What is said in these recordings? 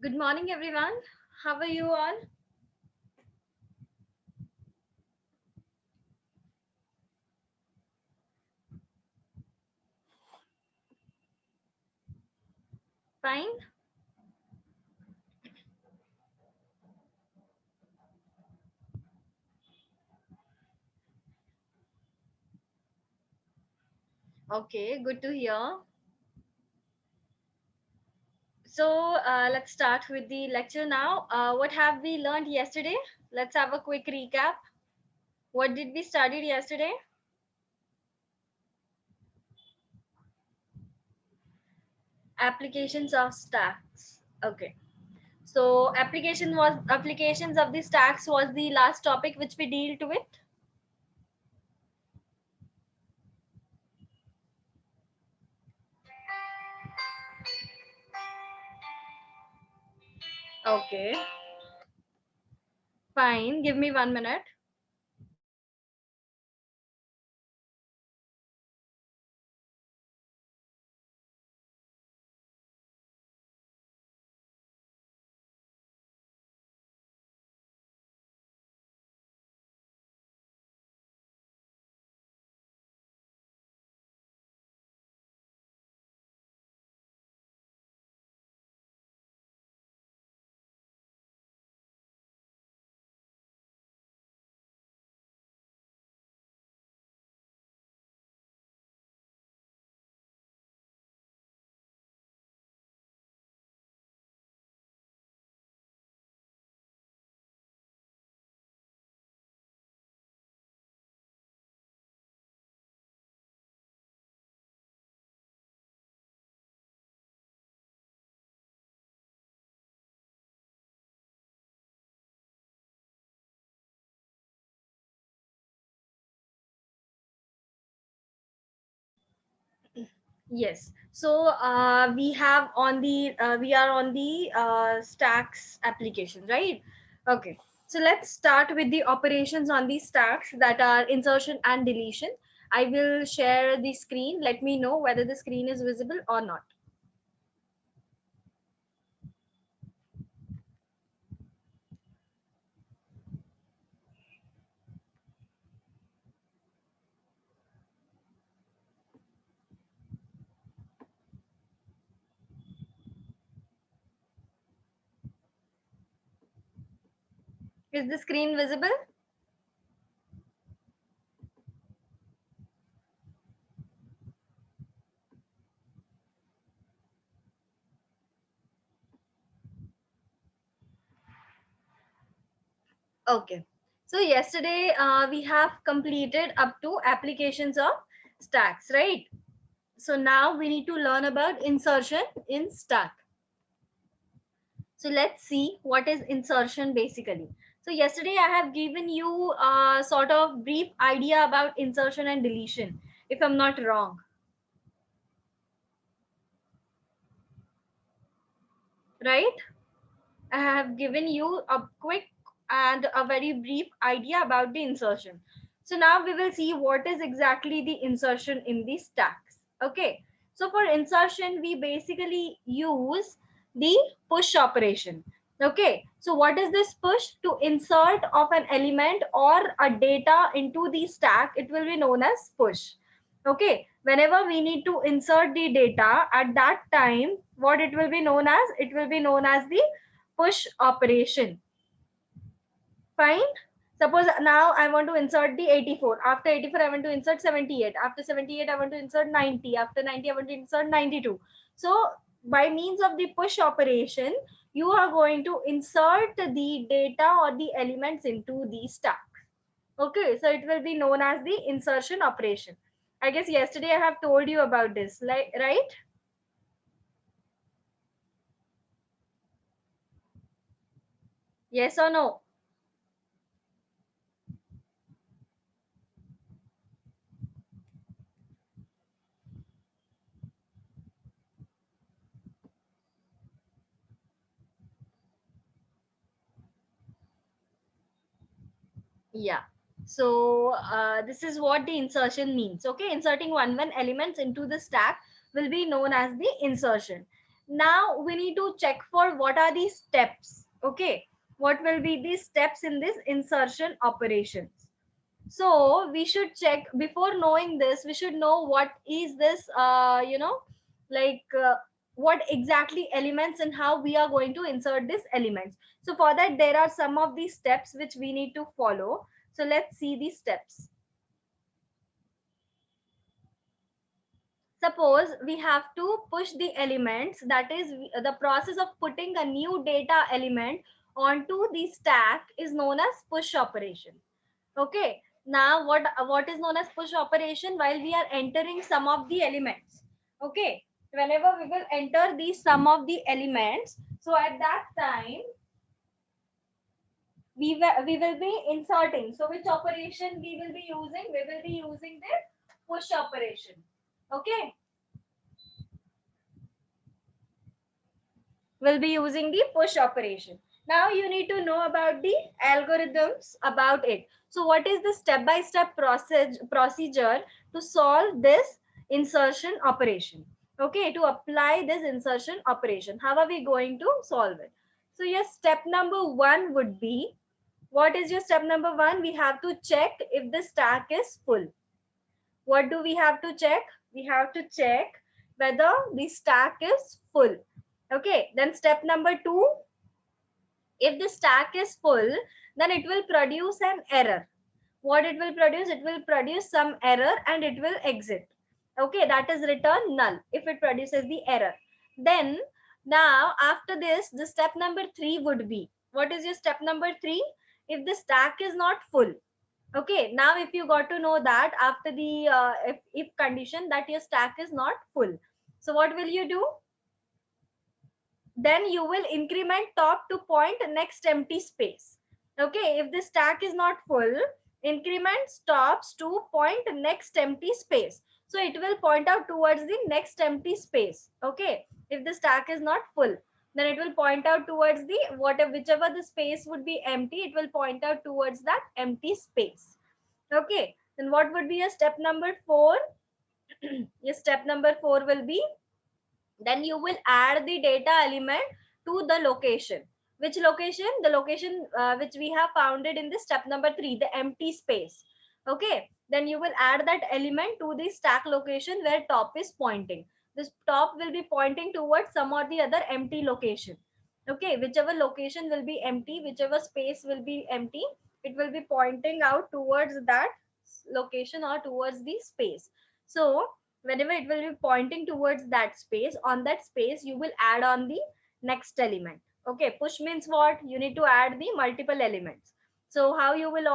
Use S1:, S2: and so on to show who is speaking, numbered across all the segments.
S1: Good morning, everyone. How are you all? Fine? Okay, good to hear. Let's start with the lecture now. What have we learned yesterday? Let's have a quick recap. What did we study yesterday? Applications of stacks. Okay. So applications of the stacks was the last topic which we dealt with. Okay. Fine. Give me 1 minute. Yes. We are on the stacks application, right? Okay. So let's start with the operations on the stacks, that are insertion and deletion. I will share the screen. Let me know whether the screen is visible or not. Is the screen visible? Okay. So yesterday we have completed up to applications of stacks, right? So now we need to learn about insertion in stack. So let's see what is insertion basically. So yesterday I have given you a sort of brief idea about insertion and deletion, if I'm not wrong, right? I have given you a quick and a very brief idea about the insertion. So now we will see what is exactly the insertion in the stacks. Okay. So for insertion, we basically use the push operation. Okay. So what is this push? To insert of an element or a data into the stack, it will be known as push. Okay. Whenever we need to insert the data at that time, what it will be known as? It will be known as the push operation. Fine. Suppose now I want to insert the 84. After 84, I want to insert 78. After 78, I want to insert 90. After 90, I want to insert 92. So by means of the push operation, you are going to insert the data or the elements into the stack. Okay, so it will be known as the insertion operation. I guess yesterday I have told you about this, like, right? Yes or no? Yeah. This is what the insertion means. Okay, inserting one elements into the stack will be known as the insertion. Now we need to check for what are these steps. Okay, what will be these steps in this insertion operations. So we should check before knowing this. We should know what is this, like what exactly elements and how we are going to insert these elements. So for that, there are some of these steps which we need to follow. So let's see these steps. Suppose we have to push the elements, that is the process of putting a new data element onto the stack is known as push operation. Okay, now what is known as push operation? While we are entering some of the elements, okay, whenever we will enter the sum of the elements, so at that time we will be inserting. So which operation we will be using? We will be using the push operation. Okay, we'll be using the push operation. Now you need to know about the algorithms about it. So what is the step-by-step procedure to solve this insertion operation? Okay, to apply this insertion operation, how are we going to solve it? So your step number one would be, what is your step number one? We have to check if the stack is full. What do we have to check? We have to check whether the stack is full. Okay, then step number two, if the stack is full, then it will produce an error. What it will produce? It will produce some error and it will exit. Okay, that is return null if it produces the error. Then now after this, the step number three would be, what is your step number three? If the stack is not full. Okay, now if you got to know that after the if condition that your stack is not full, so what will you do? Then you will increment top to point next empty space. Okay, if the stack is not full, increment stops to point next empty space. So it will point out towards the next empty space. Okay, if the stack is not full, then it will point out towards the whatever, whichever the space would be empty, it will point out towards that empty space. Okay, then what would be your step number four? Your step number four will be, then you will add the data element to the location. Which location? The location which we have found it in the step number three, the empty space. Okay, then you will add that element to the stack location where top is pointing. This top will be pointing towards some or the other empty location. Okay, whichever location will be empty, whichever space will be empty, it will be pointing out towards that location or towards the space. So whenever it will be pointing towards that space, on that space you will add on the next element. Okay, push means what? You need to add the multiple elements. So how you will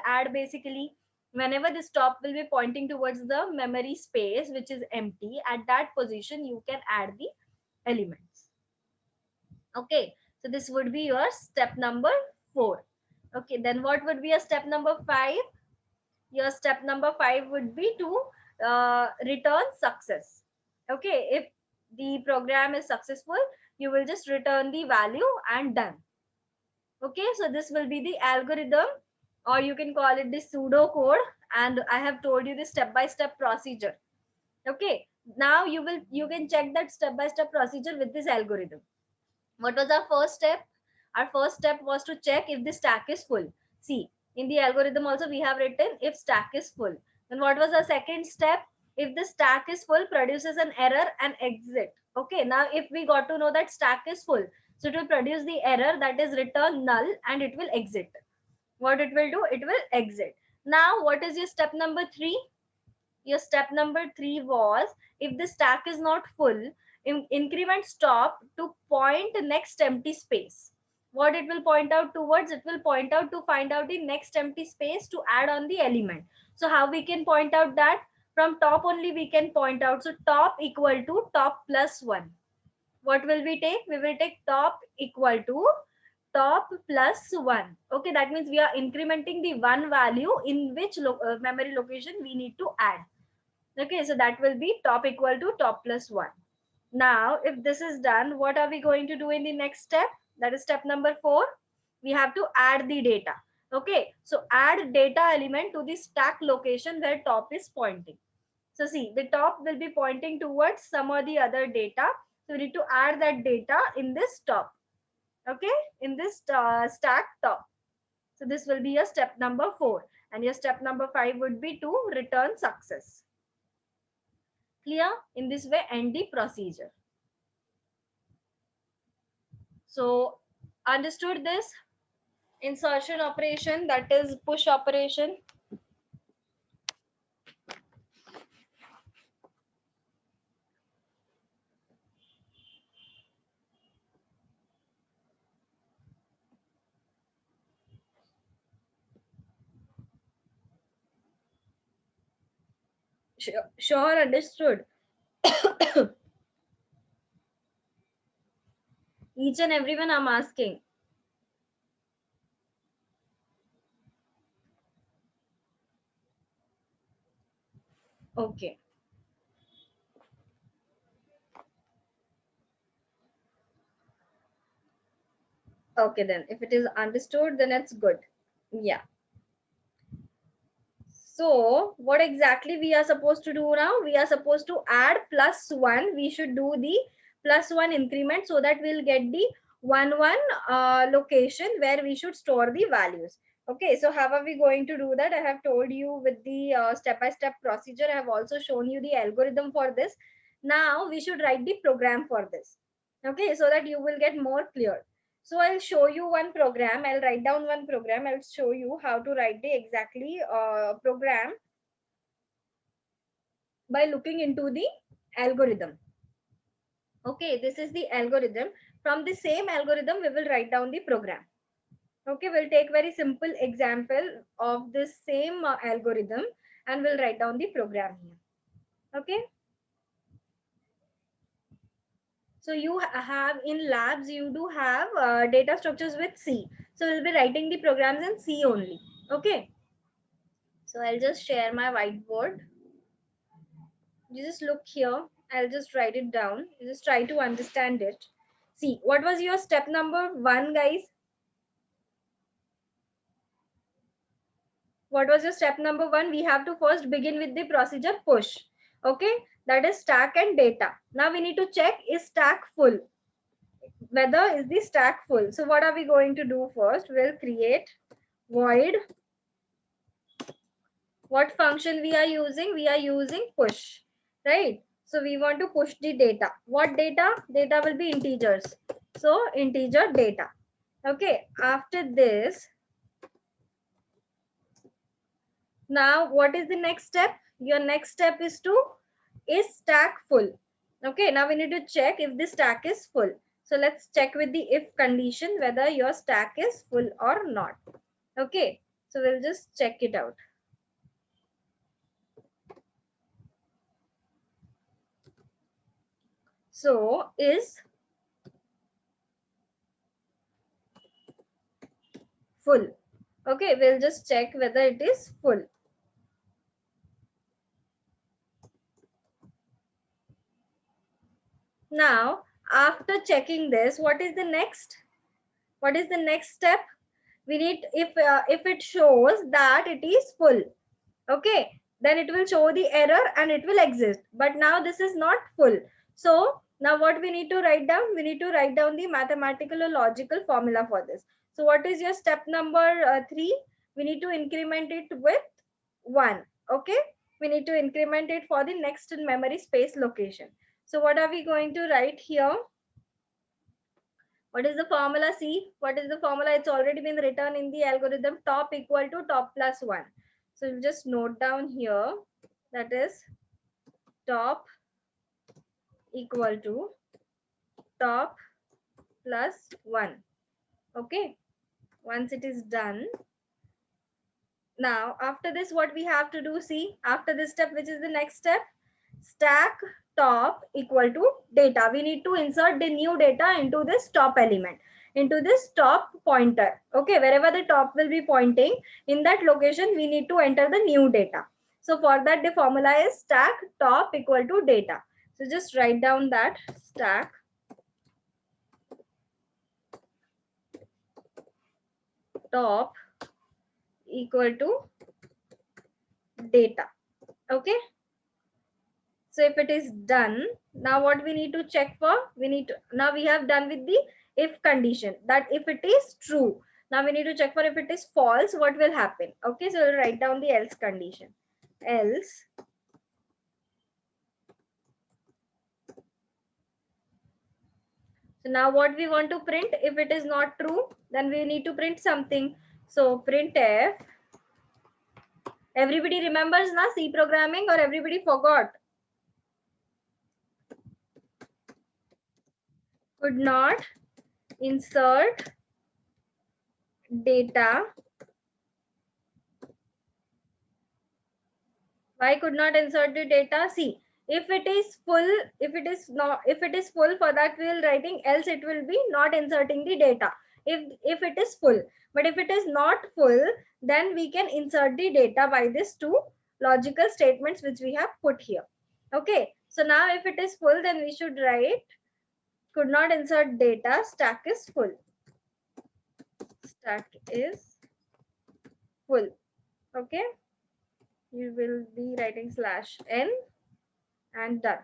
S1: add basically, whenever this top will be pointing towards the memory space which is empty, at that position you can add the elements. Okay, so this would be your step number 4. Okay, then what would be a step number 5? Your step number 5 would be to return success. Okay, if the program is successful, you will just return the value and done. Okay, so this will be the algorithm, or you can call it the pseudo code, and I have told you the step by step procedure. Okay, now you can check that step by step procedure with this algorithm. What was our first step? Our first step was to check if the stack is full. See, in the algorithm also we have written if stack is full. Then what was our second step? If the stack is full, produces an error and exit. Okay, now if we got to know that stack is full, so it will produce the error, that is return null, and it will exit. What it will do? It will exit. Now what is your step number 3? Your step number 3 was, if the stack is not full, increment stop to point next empty space. What it will point out towards? It will point out to find out the next empty space to add on the element. So how we can point out that? From top only we can point out. So top equal to top plus 1. What will we take? We will take top equal to top plus 1. Okay, that means we are incrementing the one value in which memory location we need to add. Okay, so that will be top equal to top plus 1. Now, if this is done, what are we going to do in the next step? That is step number 4. We have to add the data. Okay, so add data element to the stack location where top is pointing. So see, the top will be pointing towards some or the other data. So we need to add that data in this top. Okay, in this stack top. So this will be your step number 4, and your step number 5 would be to return success. Clear? In this way, end the procedure. So understood this insertion operation, that is push operation. Sure, understood. Each and everyone I'm asking. Okay. Okay, then if it is understood, then it's good. Yeah. So what exactly we are supposed to do now? We are supposed to add +1. We should do the +1 increment so that we'll get the 1 location where we should store the values. Okay, so how are we going to do that? I have told you with the step-by-step procedure. I have also shown you the algorithm for this. Now we should write the program for this. Okay, so that you will get more clear. So I'll show you one program. I'll write down one program. I'll show you how to write the exactly program by looking into the algorithm. Okay, this is the algorithm. From the same algorithm, we will write down the program. Okay, we'll take very simple example of this same algorithm and we'll write down the program here. Okay. So you have in labs, you do have data structures with C. So we'll be writing the programs in C only. Okay. So I'll just share my whiteboard. You just look here. I'll just write it down. You just try to understand it. See, what was your step number 1, guys? What was your step number 1? We have to first begin with the procedure push. Okay, that is stack and data. Now we need to check is stack full. Whether is the stack full. So what are we going to do first? We'll create void. What function we are using? We are using push, right? So we want to push the data. What data? Data will be integers. So integer data. Okay, after this, now what is the next step? Your next step is to is stack full. Okay, now we need to check if the stack is full. So let's check with the if condition whether your stack is full or not. Okay, so we'll just check it out. So is full. Okay, we'll just check whether it is full. Now, after checking this, what is the next? What is the next step? We need, if it shows that it is full, okay, then it will show the error and it will exist. But now this is not full. So now what we need to write down? We need to write down the mathematical or logical formula for this. So what is your step number 3? We need to increment it with 1. Okay, we need to increment it for the next memory space location. So what are we going to write here? What is the formula? See, what is the formula? It's already been written in the algorithm. Top equal to top plus 1. So you just note down here, that is top equal to top plus 1. Okay, once it is done, now after this what we have to do, see, after this step, which is the next step, stack top equal to data. We need to insert the new data into this top element, into this top pointer. Okay, wherever the top will be pointing, in that location we need to enter the new data. So for that the formula is stack top equal to data. So just write down that stack top equal to data. Okay, So if it is done, now what we need to check for? Now we have done with the if condition, that if it is true. Now we need to check for if it is false, what will happen? Okay, so we'll write down the else condition. Else, so now what we want to print, if it is not true, then we need to print something. So printf, everybody remembers na C programming, or everybody forgot? Could not insert data. Why could not insert the data? See, if it is full, if it is full, for that we will writing else it will be not inserting the data. If it is full, but if it is not full, then we can insert the data by these two logical statements which we have put here. Okay, so now if it is full, then we should write could not insert data, stack is full. Stack is full. Okay, you will be writing /n and done.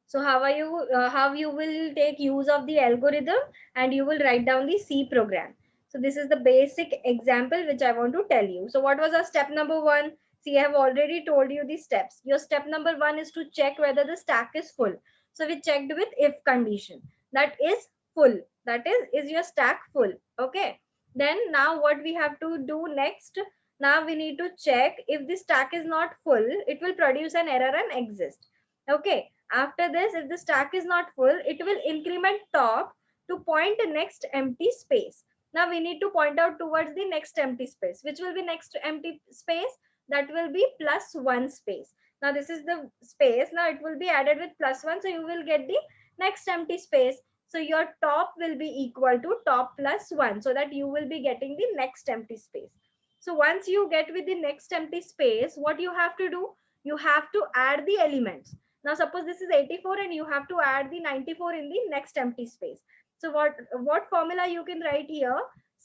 S1: So how you will take use of the algorithm, and you will write down the C program. So this is the basic example which I want to tell you. So what was our step number 1? See, I have already told you the steps. Your step number 1 is to check whether the stack is full. So we checked with if condition. That is full. That is your stack full? Okay. Then now what we have to do next? Now we need to check if the stack is not full, it will produce an error and exist. Okay. After this, if the stack is not full, it will increment top to point the next empty space. Now we need to point out towards the next empty space. Which will be next empty space? That will be +1 space. Now this is the space. Now it will be added with +1. So you will get the next empty space. So your top will be equal to top +1. So that you will be getting the next empty space. So once you get with the next empty space, what you have to do? You have to add the elements. Now suppose this is 84 and you have to add the 94 in the next empty space. So what formula you can write here?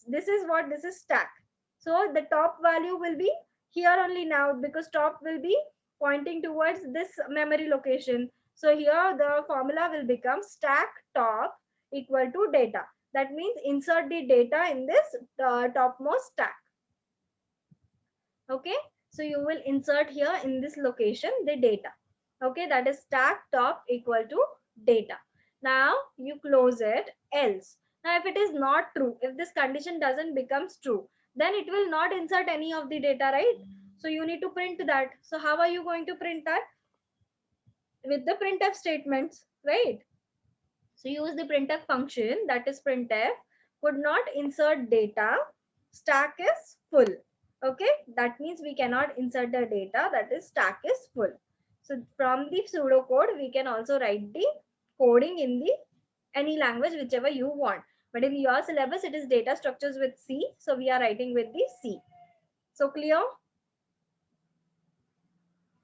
S1: This is stack. So the top value will be here only now, because top will be pointing towards this memory location. So here the formula will become stack top equal to data. That means insert the data in this topmost stack. Okay, so you will insert here in this location the data. Okay, that is stack top equal to data. Now you close it. Else, now if it is not true, if this condition doesn't becomes true, then it will not insert any of the data, right? So you need to print that. So how are you going to print that? With the printf statements, right? So use the printf function, that is printf could not insert data, stack is full. Okay, that means we cannot insert the data, that is stack is full. So from the pseudocode, we can also write the coding in the any language, whichever you want. But in your syllabus, it is data structures with C. So we are writing with the C. So clear?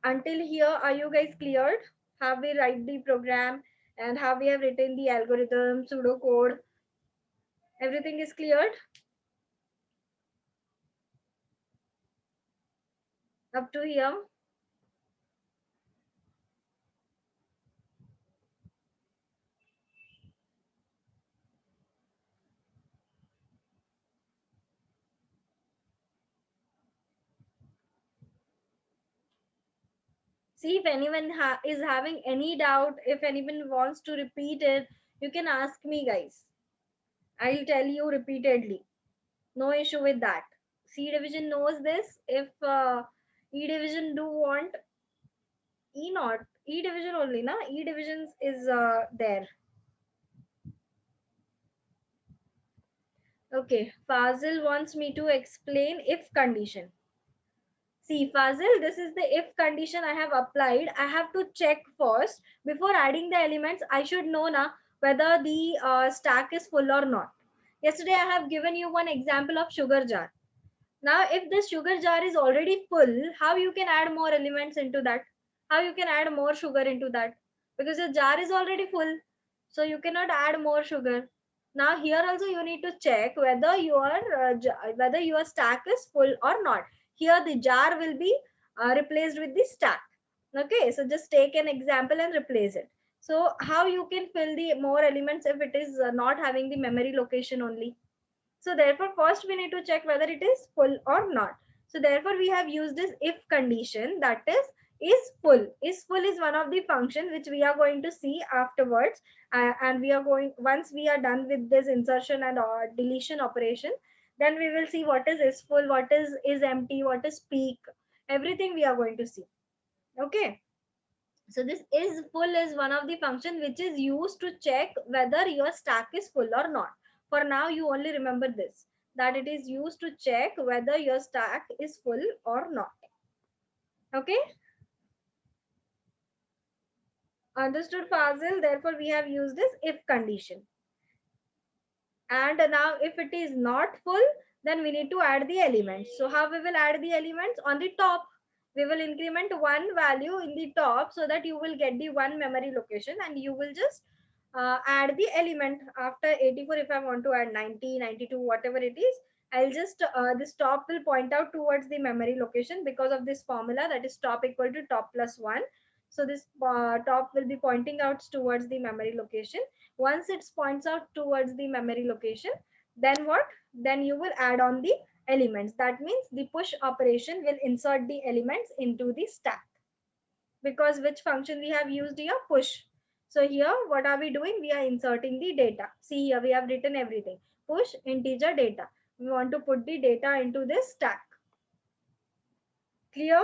S1: Until here, are you guys cleared? How we write the program and how we have written the algorithm, pseudocode? Everything is cleared up to here? See, if anyone is having any doubt, if anyone wants to repeat it, you can ask me, guys. I'll tell you repeatedly. No issue with that. C division knows this. If E division do want E not, E division only, na? E divisions is there. Okay, Fazil wants me to explain if condition. See, Fazil, this is the if condition I have applied. I have to check first. Before adding the elements, I should know na whether the stack is full or not. Yesterday, I have given you one example of sugar jar. Now, if the sugar jar is already full, how you can add more elements into that? How you can add more sugar into that? Because the jar is already full. So you cannot add more sugar. Now here also you need to check whether whether your stack is full or not. Here the jar will be replaced with the stack. Okay, so just take an example and replace it. So how you can fill the more elements if it is not having the memory location only? So therefore, first we need to check whether it is full or not. So therefore, we have used this if condition, that is full. Is full is one of the function which we are going to see afterwards. And we are going, once we are done with this insertion and deletion operation, then we will see what is full, what is empty, what is peak, everything we are going to see. Okay. So this is full is one of the function which is used to check whether your stack is full or not. For now, you only remember this, that it is used to check whether your stack is full or not. Okay, understood, Fazil? Therefore, we have used this if condition. And now if it is not full, then we need to add the elements. So how we will add the elements? On the top, we will increment one value in the top so that you will get the one memory location, and you will just add the element after 84. If I want to add 90, 92, whatever it is, I'll just this top will point out towards the memory location because of this formula, that is top equal to top plus 1. So this top will be pointing out towards the memory location. Once it points out towards the memory location, then what? Then you will add on the elements. That means the push operation will insert the elements into the stack, because which function we have used here? Push. So here what are we doing? We are inserting the data. See here, we have written everything. Push integer data. We want to put the data into this stack. Clear?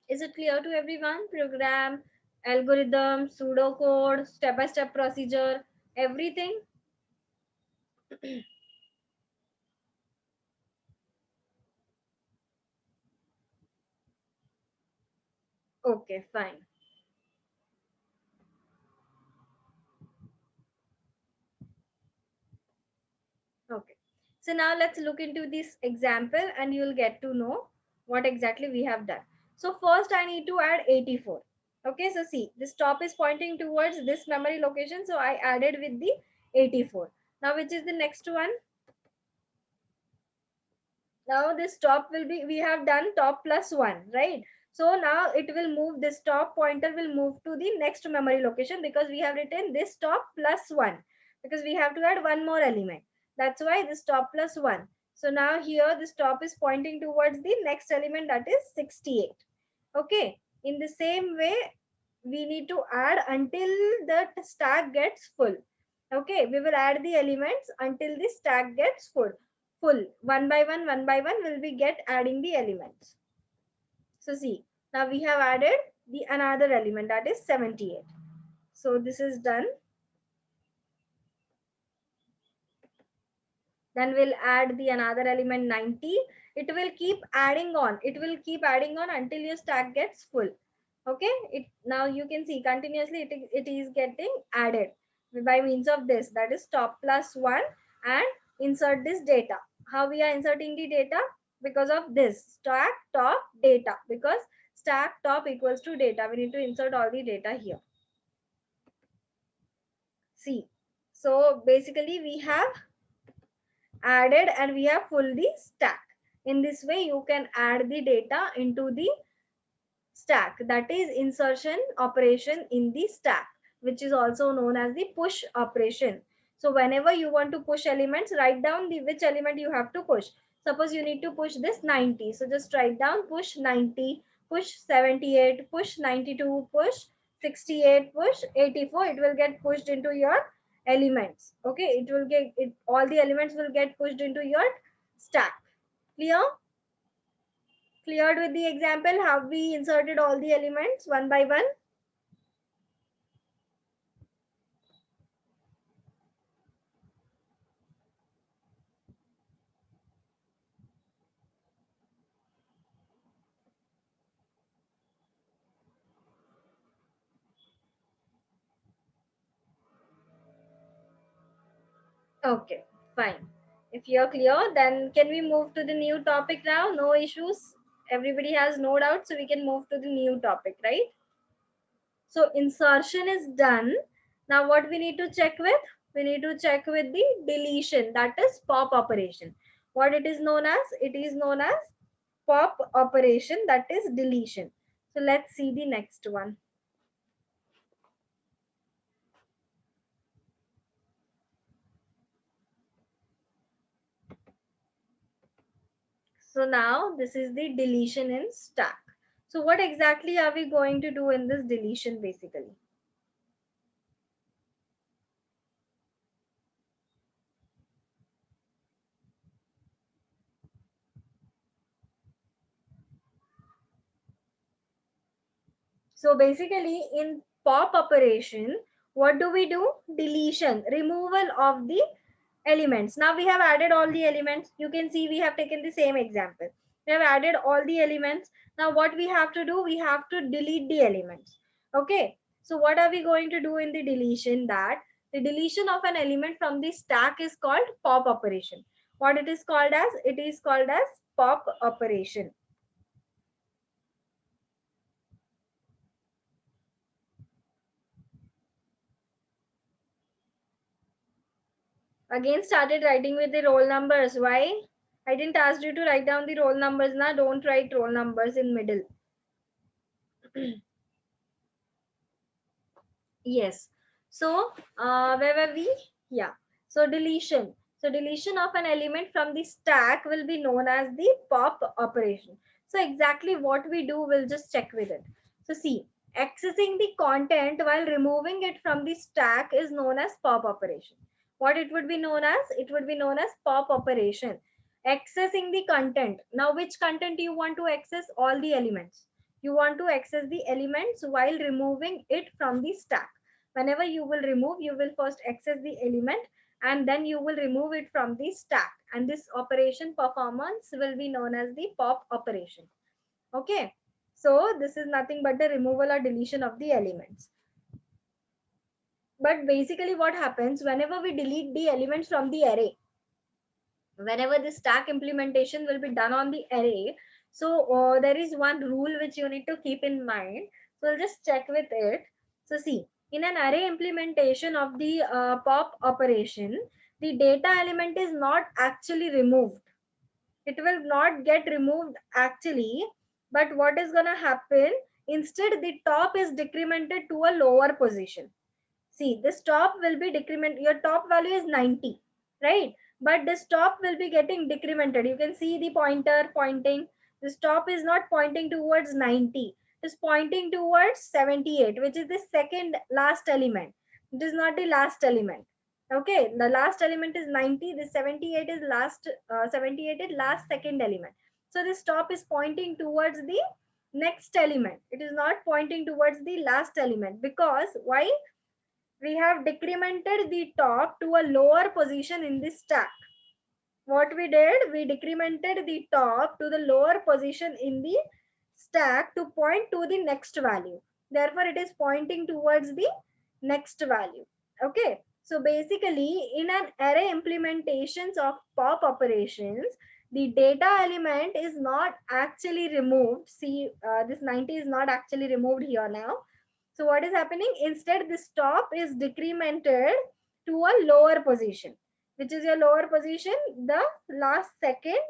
S1: Is it clear to everyone? Program, algorithm, pseudocode, step-by-step procedure, everything? Okay, fine. Okay. So now let's look into this example and you'll get to know what exactly we have done. So first I need to add 84. Okay, so see, this top is pointing towards this memory location. So I added with the 84. Now which is the next one? Now this top will be, we have done top plus 1, right? So now it will move, this top pointer will move to the next memory location because we have written this top plus 1, because we have to add one more element. That's why this top plus 1. So now here this top is pointing towards the next element, that is 68. Okay, in the same way we need to add until the stack gets full. Okay, we will add the elements until the stack gets full. One by one will be get adding the elements. So see, now we have added the another element, that is 78. So this is done. Then we'll add the another element 90. It will keep adding on, it will keep adding on until your stack gets full. Okay, it now you can see continuously it is getting added by means of this, that is top plus 1. And insert this data. How we are inserting the data? Because of this stack top data, because stack top equals to data, we need to insert all the data here. See, so basically we have added and we have full the stack. In this way you can add the data into the stack, that is insertion operation in the stack, which is also known as the push operation. So whenever you want to push elements, write down the which element you have to push. Suppose you need to push this 90, so just write down push 90, push 78, push 92, push 68, push 84. It will get pushed into your elements. Okay, it will get it, all the elements will get pushed into your stack. Clear? Cleared with the example how we inserted all the elements one by one? Okay, fine. If you're clear, then can we move to the new topic now? No issues. Everybody has no doubt, so we can move to the new topic, right? So insertion is done. Now what we need to check with? We need to check with the deletion, that is pop operation. What it is known as? It is known as pop operation, that is deletion. So let's see the next one. So now this is the deletion in stack. So what exactly are we going to do in this deletion basically? So basically in pop operation, what do we do? Deletion, removal of the elements. Now we have added all the elements. You can see we have taken the same example. We have added all the elements. Now what we have to do? We have to delete the elements. Okay. So what are we going to do in the deletion? That the deletion of an element from the stack is called pop operation. What it is called as? It is called as pop operation. Again started writing with the roll numbers. Why? I didn't ask you to write down the roll numbers now. Don't write roll numbers in middle. Yes. So where were we? Yeah. So deletion. So deletion of an element from the stack will be known as the pop operation. So exactly what we do, we'll just check with it. So see, accessing the content while removing it from the stack is known as pop operation. What it would be known as? It would be known as pop operation. Accessing the content. Now which content you want to access? All the elements. You want to access the elements while removing it from the stack. Whenever you will remove, you will first access the element and then you will remove it from the stack, and this operation performance will be known as the pop operation. Okay, so this is nothing but the removal or deletion of the elements. But basically what happens whenever we delete the elements from the array, whenever the stack implementation will be done on the array, so there is one rule which you need to keep in mind. So we'll just check with it. So see, in an array implementation of the pop operation, the data element is not actually removed. It will not get removed actually, but what is going to happen, instead the top is decremented to a lower position. See, this top will be decrement. Your top value is 90, right? But this top will be getting decremented. You can see the pointer pointing. This top is not pointing towards 90. It is pointing towards 78, which is the second last element. It is not the last element. Okay, the last element is 90. The 78 is last. 78 is last second element. So this top is pointing towards the next element. It is not pointing towards the last element, because why? We have decremented the top to a lower position in the stack. What we did, we decremented the top to the lower position in the stack to point to the next value. Therefore, it is pointing towards the next value. Okay. So basically, in an array implementations of pop operations, the data element is not actually removed. See, this 90 is not actually removed here now. So what is happening? Instead, this top is decremented to a lower position. Which is your lower position? The last second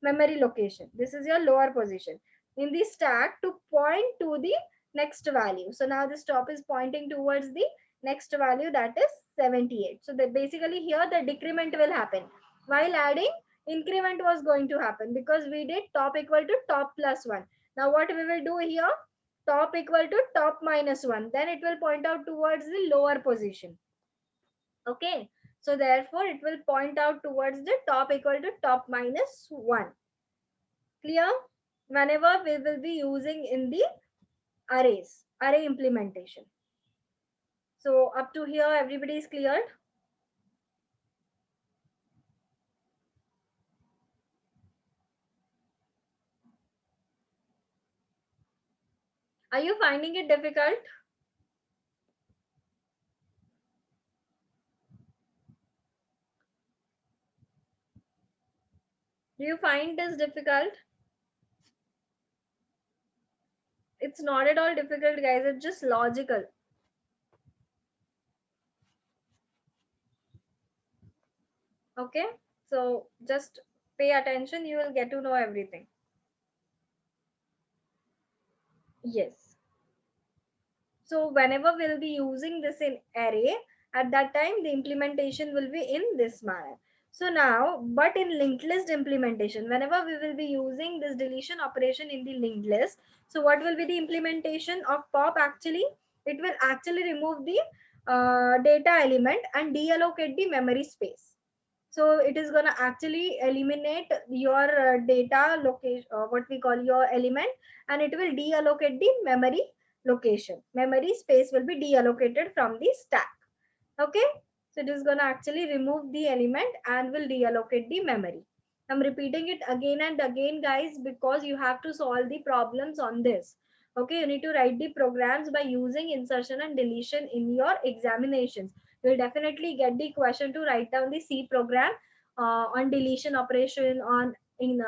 S1: memory location. This is your lower position in the stack to point to the next value. So now this top is pointing towards the next value, that is 78. So that basically here the decrement will happen. While adding, increment was going to happen because we did top equal to top plus 1. Now what we will do here? Top equal to top minus 1. Then it will point out towards the lower position. Okay. So therefore it will point out towards the top equal to top minus 1. Clear? Whenever we will be using in the array implementation. So up to here, everybody is cleared? Are you finding it difficult? Do you find this difficult? It's not at all difficult, guys. It's just logical. Okay, so just pay attention, you will get to know everything. Yes. So whenever we'll be using this in array, at that time the implementation will be in this manner. So now, but in linked list implementation, whenever we will be using this deletion operation in the linked list, so what will be the implementation of pop actually? It will actually remove the data element and deallocate the memory space. So it is going to actually eliminate your data location, what we call your element, and it will deallocate the memory location. Memory space will be deallocated from the stack. Okay, so it is going to actually remove the element and will deallocate the memory. I'm repeating it again and again, guys, because you have to solve the problems on this. Okay, you need to write the programs by using insertion and deletion in your examinations. You'll definitely get the question to write down the C program on deletion operation, on in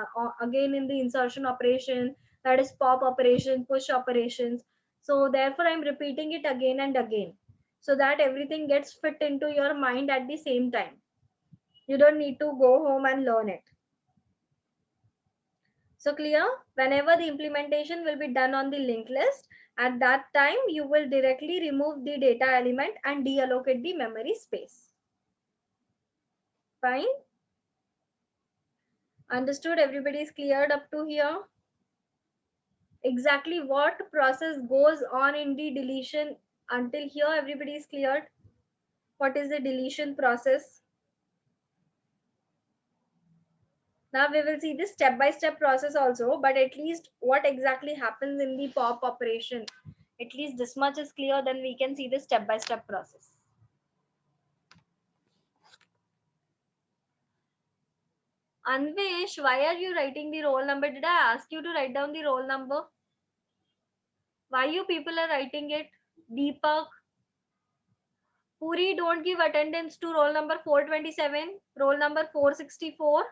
S1: again in the insertion operation, that is pop operation, push operations. So therefore I'm repeating it again and again, so that everything gets fit into your mind at the same time. You don't need to go home and learn it. So clear? Whenever the implementation will be done on the linked list, at that time you will directly remove the data element and deallocate the memory space. Fine? Understood? Everybody is cleared up to here? Exactly what process goes on in the deletion until here? Everybody is cleared? What is the deletion process? Now we will see this step-by-step process also, but at least what exactly happens in the pop operation. At least this much is clear, then we can see the step-by-step process. Anvesh, why are you writing the roll number? Did I ask you to write down the roll number? Why you people are writing it? Deepak, Puri, don't give attendance to roll number 427, roll number 464.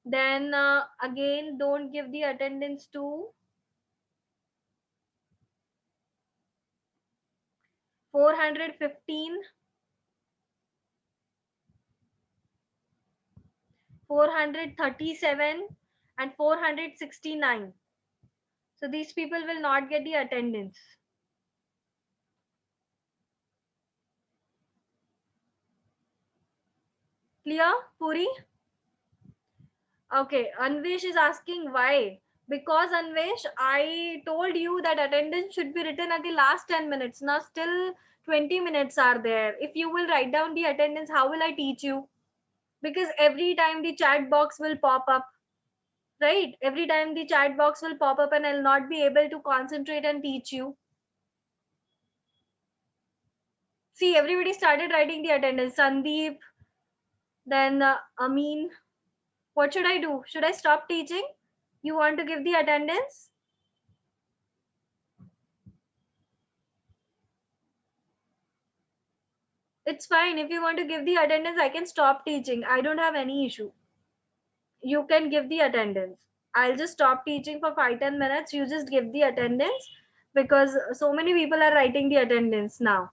S1: Then again, don't give the attendance to 415, 437, and 469. So these people will not get the attendance. Clear, Puri? Okay, Anvesh is asking why. Because Anvesh, I told you that attendance should be written at the last 10 minutes. Now still 20 minutes are there. If you will write down the attendance, how will I teach you? Because every time the chat box will pop up, right? Every time the chat box will pop up and I'll not be able to concentrate and teach you. See, everybody started writing the attendance. Sandeep, then Amin. What should I do? Should I stop teaching? You want to give the attendance? It's fine. If you want to give the attendance, I can stop teaching. I don't have any issue. You can give the attendance. I'll just stop teaching for 5-10 minutes. You just give the attendance because so many people are writing the attendance now.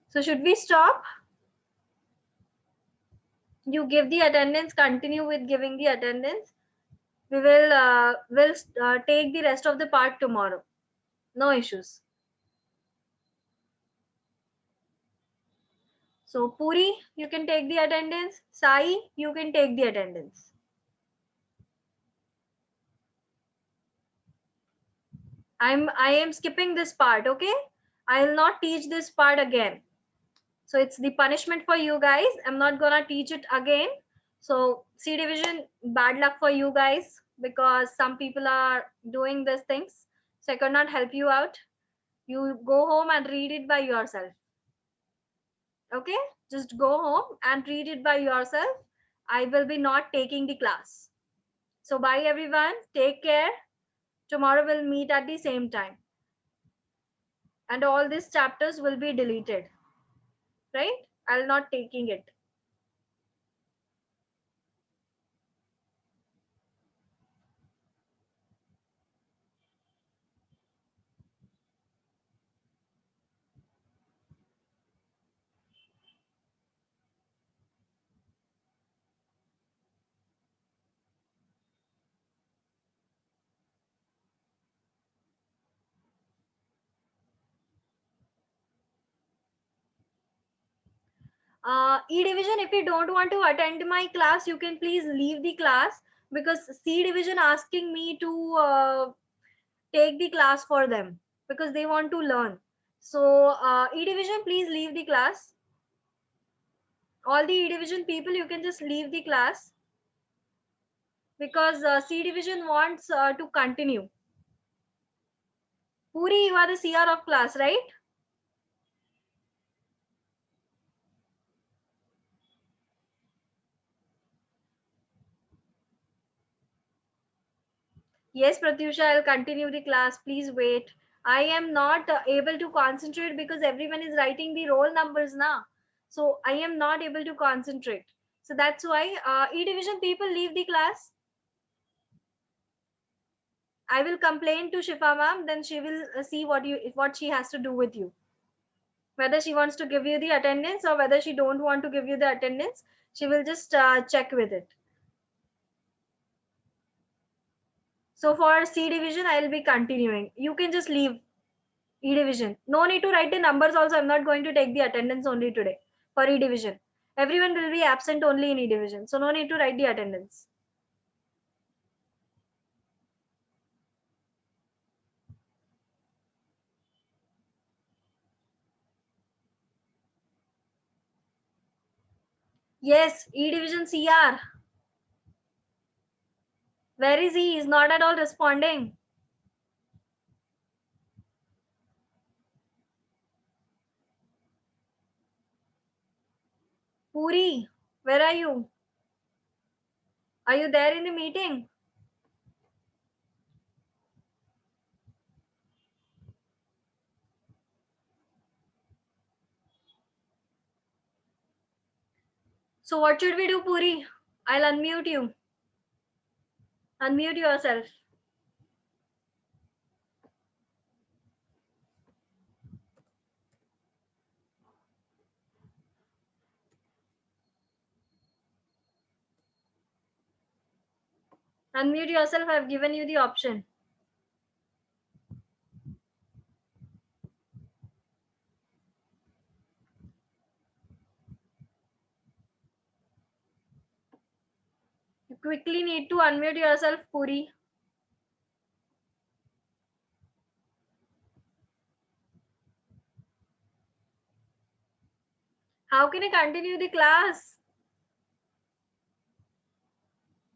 S1: So should we stop? You give the attendance, continue with giving the attendance. We will take the rest of the part tomorrow. No issues. So Puri, you can take the attendance. Sai, you can take the attendance. I am skipping this part, okay? I will not teach this part again. So it's the punishment for you guys. I'm not gonna teach it again. So C division, bad luck for you guys because some people are doing these things. So I could not help you out. You go home and read it by yourself. Okay? Just go home and read it by yourself. I will be not taking the class. So bye everyone. Take care. Tomorrow we'll meet at the same time. And all these chapters will be deleted. Right? I'll not taking it. E division, if you don't want to attend my class, you can please leave the class, because C division asking me to take the class for them because they want to learn. So E division, please leave the class. All the E division people, you can just leave the class, because C division wants to continue. Puri, you are the CR of class, right? Yes, Pratyusha, I'll continue the class. Please wait. I am not able to concentrate because everyone is writing the roll numbers now. So I am not able to concentrate. So that's why E division people leave the class. I will complain to Shifa ma'am, then she will see what she has to do with you. Whether she wants to give you the attendance or whether she don't want to give you the attendance, she will just check with it. So for C division, I will be continuing. You can just leave E division. No need to write the numbers also. I'm not going to take the attendance only today for E division. Everyone will be absent only in E division. So no need to write the attendance. Yes, E division CR. Where is he? He's not at all responding. Puri, where are you? Are you there in the meeting? So what should we do, Puri? I'll unmute you. Unmute yourself. Unmute yourself. I've given you the option. You quickly need to unmute yourself, Puri. How can I continue the class?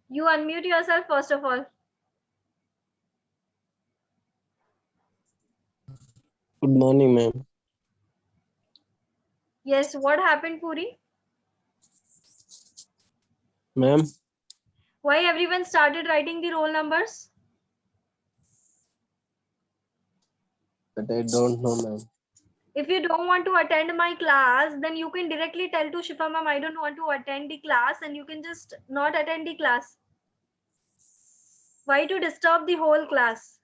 S1: You unmute yourself first of all.
S2: Good morning, ma'am.
S1: Yes, what happened, Puri?
S2: Ma'am,
S1: Why everyone started writing the roll numbers?
S2: but I don't know, ma'am.
S1: If you don't want to attend my class, then you can directly tell to Shifa ma'am, I don't want to attend the class, and you can just not attend the class. Why to disturb the whole class?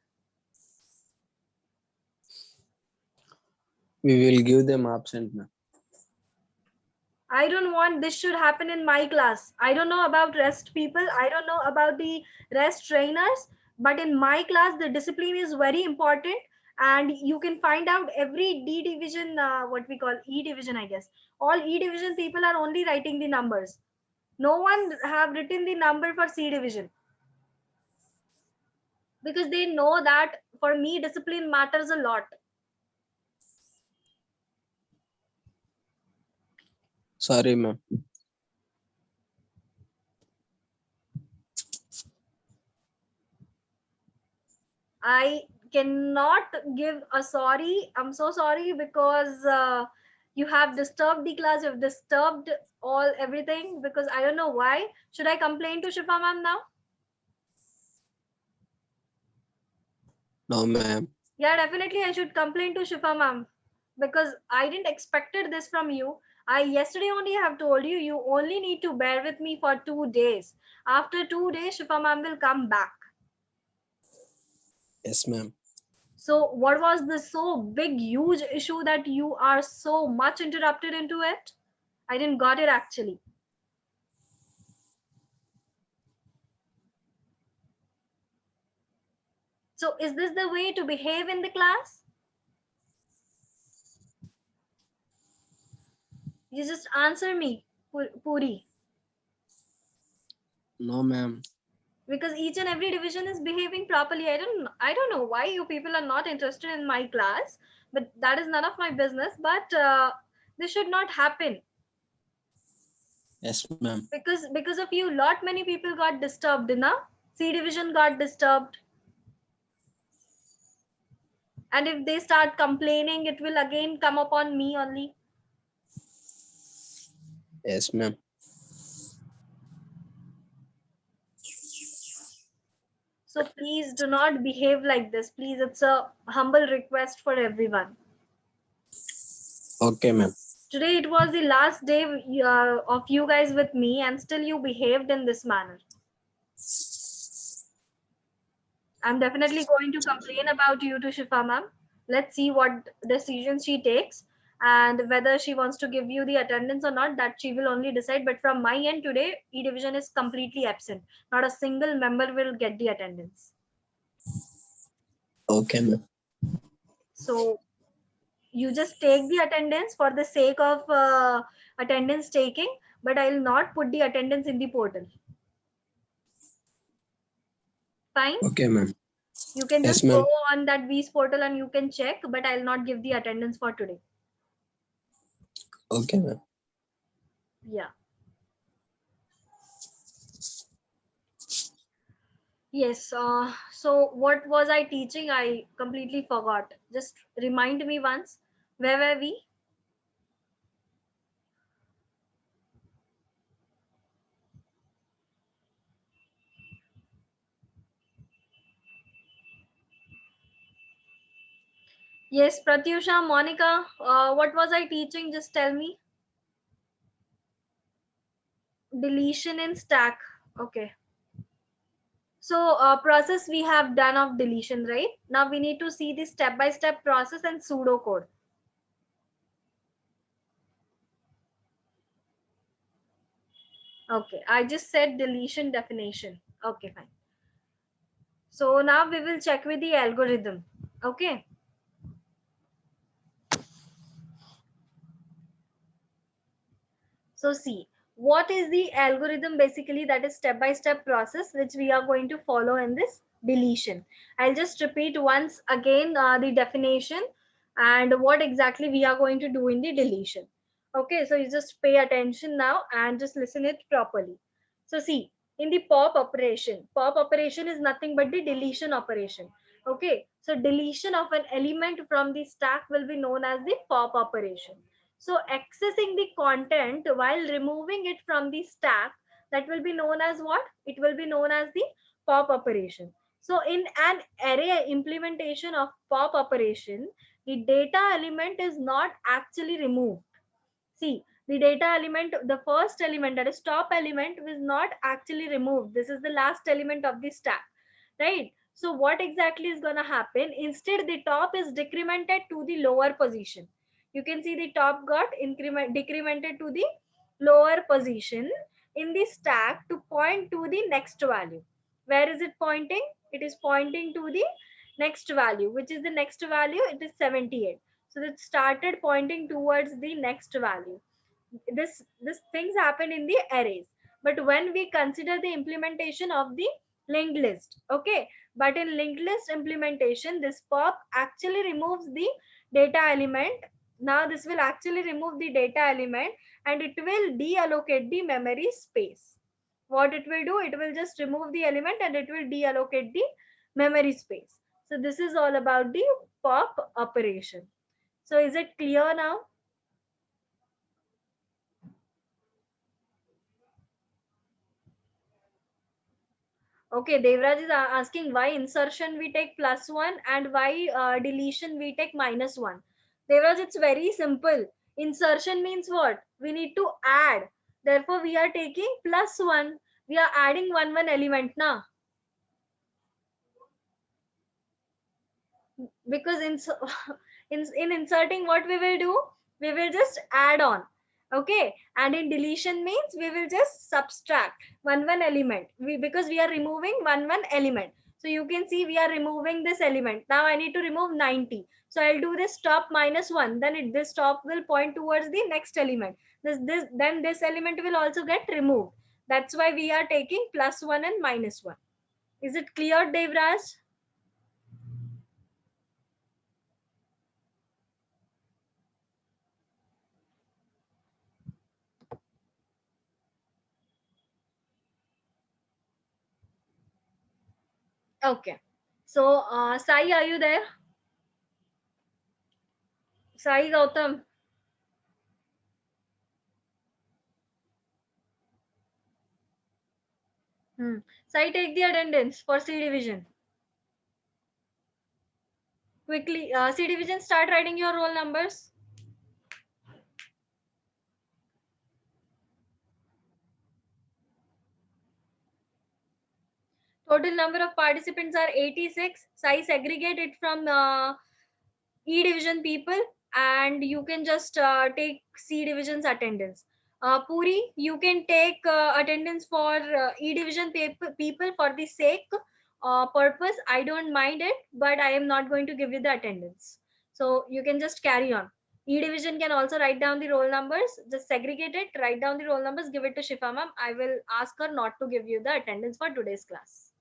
S2: We will give them absent, ma'am.
S1: I don't want this should happen in my class. I don't know about rest people. I don't know about the rest trainers. But in my class, the discipline is very important. And you can find out every D division, what we call E division, I guess. All E division people are only writing the numbers. No one have written the number for C division. Because they know that for me, discipline matters a lot.
S2: Sorry, ma'am.
S1: I cannot give a sorry. I'm so sorry because you have disturbed the class. You've disturbed all everything because I don't know why. Should I complain to Shifa ma'am now?
S2: No, ma'am.
S1: Yeah, definitely I should complain to Shifa ma'am because I didn't expected this from you. I yesterday only have told you you only need to bear with me for 2 days. After 2 days, Shifa ma'am will come back.
S2: Yes, ma'am.
S1: So what was the so big huge issue that you are so much interrupted into it? I didn't got it actually. So is this the way to behave in the class? You just answer me, Puri.
S2: No, ma'am.
S1: Because each and every division is behaving properly. I don't know why you people are not interested in my class, but that is none of my business. But this should not happen,
S2: Yes, ma'am.
S1: because of you lot many people got disturbed, na. C division got disturbed, and if they start complaining, it will again come upon me only.
S2: Yes, ma'am.
S1: So please do not behave like this, please. It's a humble request for everyone.
S2: Okay, ma'am.
S1: Today it was the last day of you guys with me, and still you behaved in this manner. I'm definitely going to complain about you to Shifa ma'am. Let's see what decision she takes, and whether she wants to give you the attendance or not, that she will only decide. But from my end today, E division is completely absent. Not a single member will get the attendance.
S2: Okay, ma'am.
S1: So you just take the attendance for the sake of attendance taking, but I will not put the attendance in the portal. Fine.
S2: Okay, ma'am.
S1: You can
S2: Yes,
S1: just go
S2: ma'am.
S1: on that V's portal and you can check, but I'll not give the attendance for today.
S2: Okay, ma'am.
S1: Yeah. Yes. So what was I teaching? I completely forgot. Just remind me once. Where were we? Yes, Pratyusha, Monica. What was I teaching? Just tell me. Deletion in stack. Okay. So process we have done of deletion, right? Now we need to see the step-by-step process and pseudocode. Okay, I just said deletion definition. Okay, fine. So now we will check with the algorithm. Okay. So see, what is the algorithm basically? That is step-by-step process which we are going to follow in this deletion. I'll just repeat once again the definition and what exactly we are going to do in the deletion. Okay, so you just pay attention now and just listen it properly. So see, in the pop operation is nothing but the deletion operation. Okay, so deletion of an element from the stack will be known as the pop operation. So accessing the content while removing it from the stack, that will be known as what? It will be known as the pop operation. So in an array implementation of pop operation, the data element is not actually removed. See, the data element, the first element, that is top element, was not actually removed. This is the last element of the stack, right? So what exactly is going to happen? Instead, the top is decremented to the lower position. You can see the top got decremented to the lower position in the stack to point to the next value. Where is it pointing? It is pointing to the next value. Which is the next value? It is 78. So it started pointing towards the next value. This things happen in the arrays, but when we consider the implementation of the linked list, okay, but in linked list implementation, this pop actually removes the data element. Now this will actually remove the data element and it will deallocate the memory space. What it will do, it will just remove the element and it will deallocate the memory space. So this is all about the pop operation. So is it clear now? Okay, Devraj is asking why insertion we take +1 and why deletion we take -1. Devraj, it's very simple. Insertion means what? We need to add. Therefore, we are taking +1. We are adding one element now. Because in inserting, what we will do, we will just add on. Okay, and in deletion means we will just subtract one element, because we are removing one element. So you can see we are removing this element. Now I need to remove 90. So I'll do this top minus 1. Then this top will point towards the next element. Then this element will also get removed. That's why we are taking plus 1 and minus 1. Is it clear, Devraj? Okay. So, Sai, are you there? Sai Gautam. Sai, take the attendance for C division. Quickly, C division, start writing your roll numbers. Total number of participants are 86. Sai, segregate it from E division people, and you can just take C division's attendance. Puri, you can take attendance for E division people for the sake purpose. I don't mind it, but I am not going to give you the attendance. So you can just carry on. E division can also write down the roll numbers. Just segregate it, write down the roll numbers, give it to Shifa ma'am. I will ask her not to give you the attendance for today's class.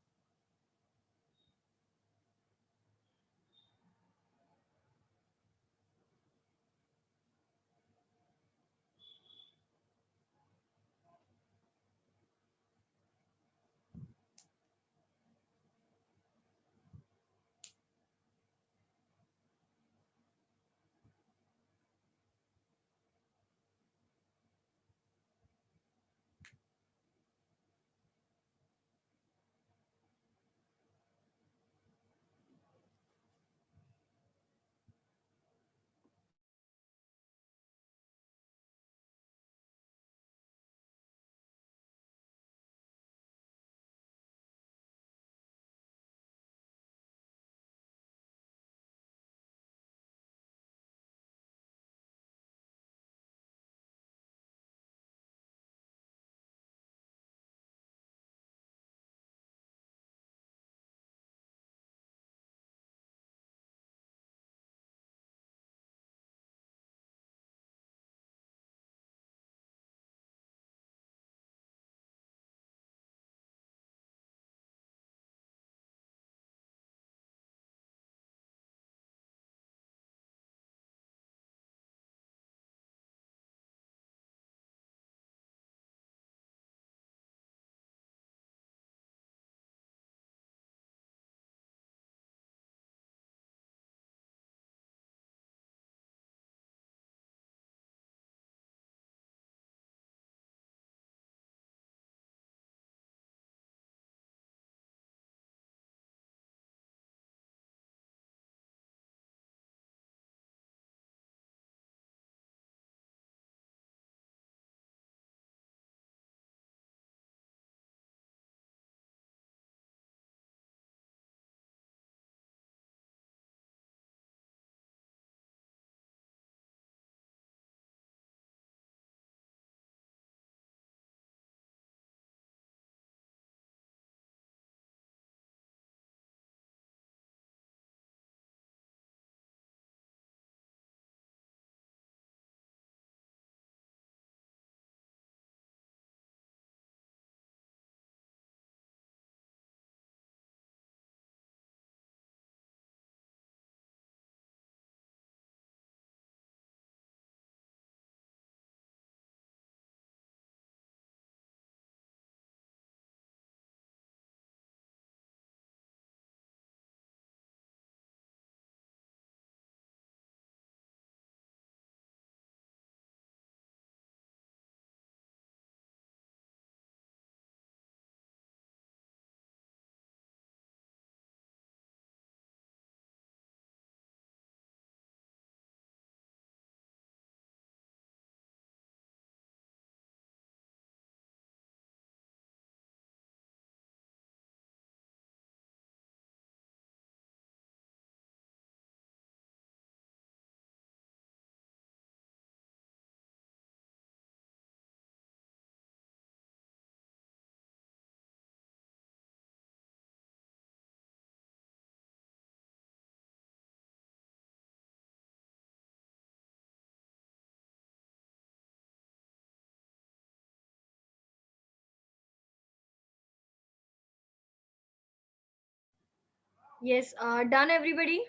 S1: Yes, done everybody.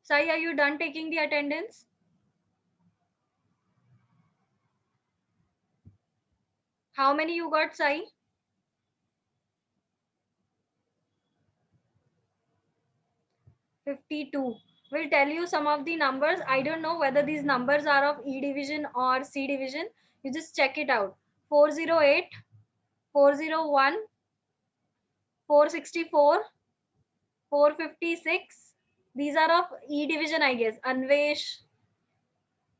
S1: Sai, are you done taking the attendance? How many you got, Sai? 52. We'll tell you some of the numbers. I don't know whether these numbers are of E division or C division. You just check it out. 408, 401, 464, 456. These are of E division, I guess. Anvesh,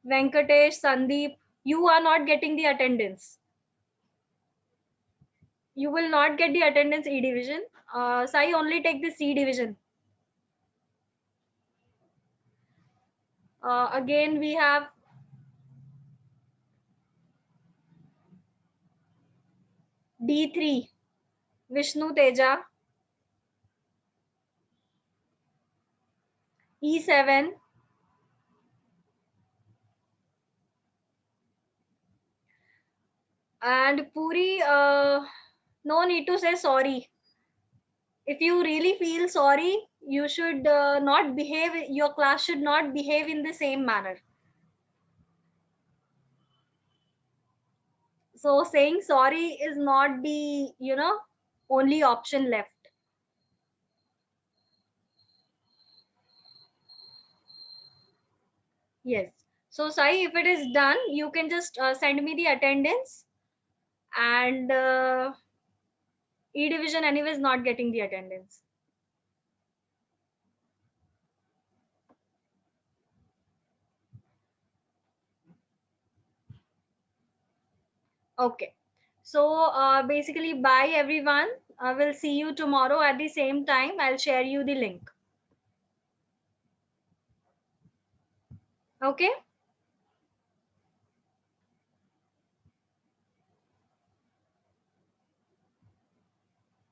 S1: Venkatesh, Sandeep. You are not getting the attendance. You will not get the attendance E division. Sai, only take the C division. Again, we have D3, Vishnu Teja, E7, and Puri, no need to say sorry. If you really feel sorry, you should not behave, your class should not behave in the same manner. So saying sorry is not the, only option left. Yes. So Sai, if it is done, you can just send me the attendance, and E division anyways not getting the attendance. Okay. So basically, bye everyone. I will see you tomorrow at the same time. I'll share you the link. Okay.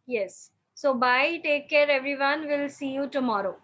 S1: Yes. So bye. Take care, everyone. We'll see you tomorrow.